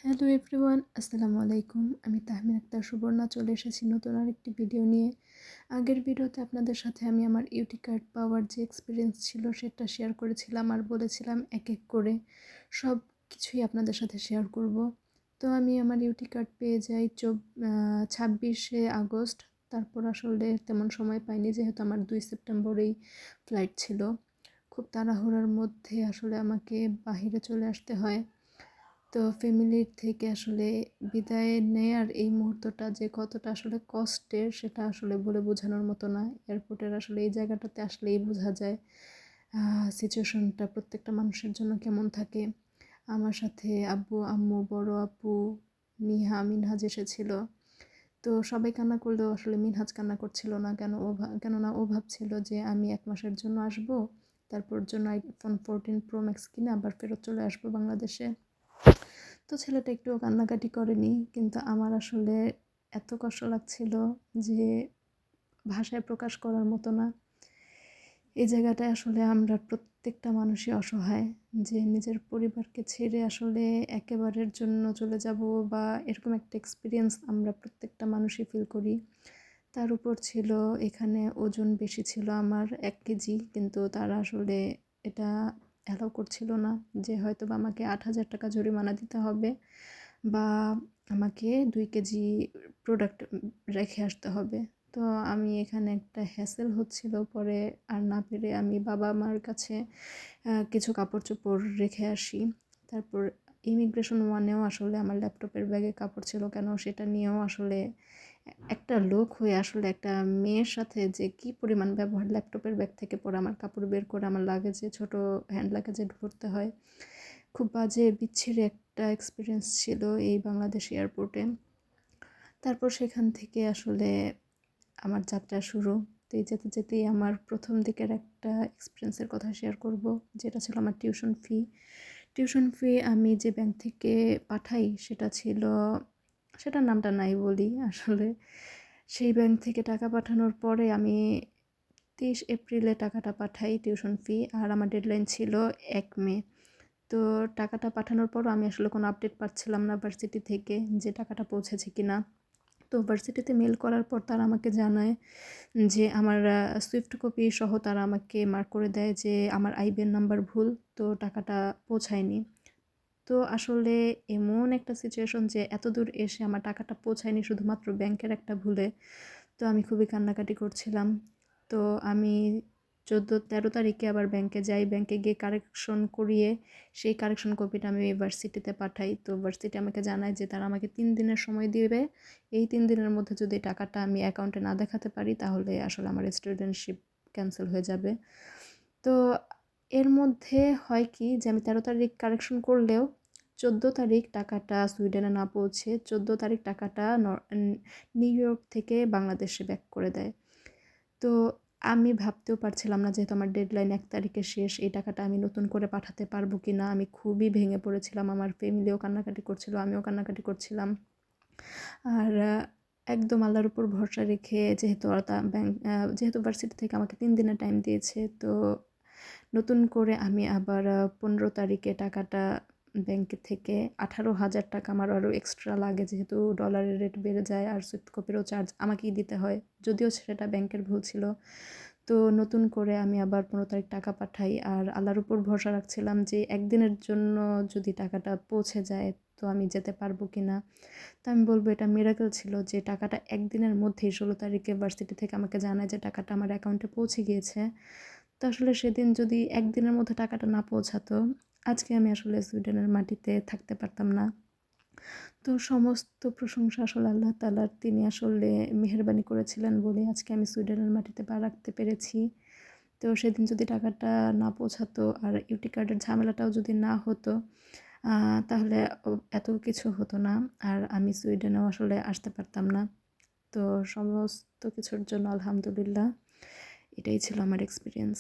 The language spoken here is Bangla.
হ্যালো এভরিওয়ান, আসসালামু আলাইকুম। আমি তাহমিনা আক্তার সুবর্ণা চলে এসেছি নতুন আরেকটি ভিডিও নিয়ে। আগের ভিডিওতে আপনাদের সাথে আমি আমার ইউটি কার্ড পাওয়ার যে এক্সপিরিয়েন্স ছিল সেটা শেয়ার করেছিলাম আর বলেছিলাম এক এক করে সব কিছুই আপনাদের সাথে শেয়ার করব। তো আমি আমার ইউটি কার্ড পেয়ে যাই 26শে আগস্ট। তারপর আসলে তেমন সময় পাইনি, যেহেতু আমার 2 সেপ্টেম্বরেই ফ্লাইট ছিল। খুব তাড়াহুড়োর মধ্যে আসলে আমাকে বাহিরে চলে আসতে হয়। তো ফ্যামিলির থেকে আসলে বিদায় নেয়ার এই মুহূর্তটা যে কতটা আসলে কষ্টের, সেটা আসলে বলে বোঝানোর মতো না। এয়ারপোর্টের আসলে এই জায়গাটাতে আসলেই বোঝা যায় সিচুয়েশনটা প্রত্যেকটা মানুষের জন্য কেমন থাকে। আমার সাথে আব্বু, আম্মু, বড় আপু, মিনহাজ এসেছিল। তো সবাই কান্না করলেও আসলে মিনহাজ কান্না করছিল না। কেননা ও ভাবছিল যে আমি 1 মাসের জন্য আসবো, তারপর জন্য iPhone 14 Pro Max কিনে আবার ফেরত চলে আসবো বাংলাদেশে। তো ছেলেটা একটুও কান্নাকাটি করেনি, কিন্তু আমার আসলে এত কষ্ট লাগছিল যে ভাষায় প্রকাশ করার মতো না। এই জায়গাটায় আসলে আমরা প্রত্যেকটা মানুষই অসহায়, যে নিজের পরিবারকে ছেড়ে আসলে একেবারের জন্য চলে যাব, বা এরকম একটা এক্সপিরিয়েন্স আমরা প্রত্যেকটা মানুষই ফিল করি। তার উপর ছিল এখানে ওজন বেশি ছিল আমার 1 কেজি, কিন্তু তারা আসলে এটা অ্যালাউ করছিল না, যে হয়তো বা আমাকে 8,000 টাকা জরিমানা দিতে হবে, বা আমাকে 2 কেজি প্রোডাক্ট রেখে আসতে হবে। তো আমি এখানে একটা হ্যাসেল হচ্ছিল, পরে আর না পেরে আমি বাবা মার কাছে কিছু কাপড় চোপড় রেখে আসি। তারপর ইমিগ্রেশন ওয়ানেও আসলে আমার ল্যাপটপের ব্যাগে কাপড় ছিল কেন, সেটা নিয়েও আসলে একটা লোক হয়ে আসলে একটা মেয়ের সাথে যে কি পরিমাণ ব্যবহার, ল্যাপটপের ব্যাগ থেকে পরে আমার কাপড় বের করে আমার লাগেজে, ছোট হ্যান্ড লাগেজে ভরতে হয়। খুব বাজে বিচ্ছিরি একটা এক্সপিরিয়েন্স ছিল এই বাংলাদেশ এয়ারপোর্টে। তারপর সেখান থেকে আসলে আমার যাত্রা শুরু। তো এই যেতে যেতেই আমার প্রথম দিকের একটা এক্সপিরিয়েন্সের কথা শেয়ার করব, যেটা ছিল আমার টিউশন ফি আমি যে ব্যাংক থেকে পাঠাই সেটার নামটা নাই বলি আসলে। সেই ব্যাংক থেকে টাকা পাঠানোর পরে আমি 30 এপ্রিলে টাকাটা পাঠাই টিউশন ফি, আর আমার ডেডলাইন ছিল 1 মে। তো টাকাটা পাঠানোর পরও আমি আসলে কোনো আপডেট পাচ্ছিলাম না ভার্সিটি থেকে, যে টাকাটা পৌঁছেছে কিনা। তো ভার্সিটিতে মেল করার পর তারা আমাকে জানায় যে আমার সুইফট কপি সহ তারা আমাকে মার্ক করে দেয় যে আমার আইবিএন নাম্বার ভুল, তো টাকাটা পৌঁছায়নি। তো আসলে এমন একটা সিচুয়েশন যে এত দূর এসে আমার টাকাটা পৌঁছায়নি শুধুমাত্র ব্যাংকের একটা ভুলে। তো আমি খুবই কান্নাকাটি করছিলাম। তো আমি 14-13 তারিখে আবার ব্যাংকে যাই, ব্যাংকে গিয়ে কারেকশন করিয়ে সেই কারেকশন কপিটা আমি ভার্সিটিতে পাঠাই। তো ভার্সিটি আমাকে জানায় যে তারা আমাকে 3 দিনের সময় দিবে। এই 3 দিনের মধ্যে যদি টাকাটা আমি অ্যাকাউন্টে না দেখাতে পারি, তাহলে আসলে আমার স্টুডেন্টশিপ ক্যান্সেল হয়ে যাবে। তো এর মধ্যে হয় কি, যে আমি 13 তারিখ কারেকশন করলেও 14 তারিখ টাকাটা সুইডেনে না পৌঁছে 14 তারিখ টাকাটা নিউ ইয়র্ক থেকে বাংলাদেশে ব্যাক করে দেয়। তো আমি ভাবতেও পারছিলাম না, যেহেতু আমার ডেডলাইন 1 তারিখে শেষ, এই টাকাটা আমি নতুন করে পাঠাতে পারবো কি না। আমি খুবই ভেঙে পড়েছিলাম, আমার ফ্যামিলিও কান্নাকাটি করছিল, আমিও কান্নাকাটি করছিলাম। আর একদম আল্লাহর উপর ভরসা রেখে, যেহেতু ভার্সিটি থেকে আমাকে 3 দিনের টাইম দিয়েছে, তো নতুন করে আমি আবার 15 তারিখে টাকাটা ব্যাংকে থেকে 18,000 টাকা আমার আরও এক্সট্রা লাগে, যেহেতু ডলারের রেট বেড়ে যায় আর সুইফট কপিরও চার্জ আমাকেই দিতে হয়, যদিও সেটা ব্যাংকের ভুল ছিল। তো নতুন করে আমি আবার 15 তারিখ টাকা পাঠাই, আর আল্লাহর উপর ভরসা রাখছিলাম যে একদিনের জন্য যদি টাকাটা পৌঁছে যায় তো আমি যেতে পারবো কি না। তো আমি বলবো এটা মিরাকেল ছিল যে টাকাটা একদিনের মধ্যেই 16 তারিখে ভার্সিটি থেকে আমাকে জানায় যে টাকাটা আমার অ্যাকাউন্টে পৌঁছে গিয়েছে। তো আসলে সেদিন যদি একদিনের মধ্যে টাকাটা না পৌঁছাতো, আজকে আমি আসলে সুইডেনের মাটিতে থাকতে পারতাম না। তো সমস্ত প্রশংসা আসলে আল্লাহ তাআলার, তিনি আসলে মেহেরবানি করেছিলেন বলে আজকে আমি সুইডেনের মাটিতে পা রাখতে পেরেছি। তো সেদিন যদি টাকাটা না পৌঁছাতো আর ইউটি কার্ডের ঝামেলাটাও যদি না হতো, তাহলে এত কিছু হতো না, আর আমি সুইডেনেও আসলে আসতে পারতাম না। তো সমস্ত কিছুর জন্য আলহামদুলিল্লাহ। এটাই ছিল আমার এক্সপিরিয়েন্স।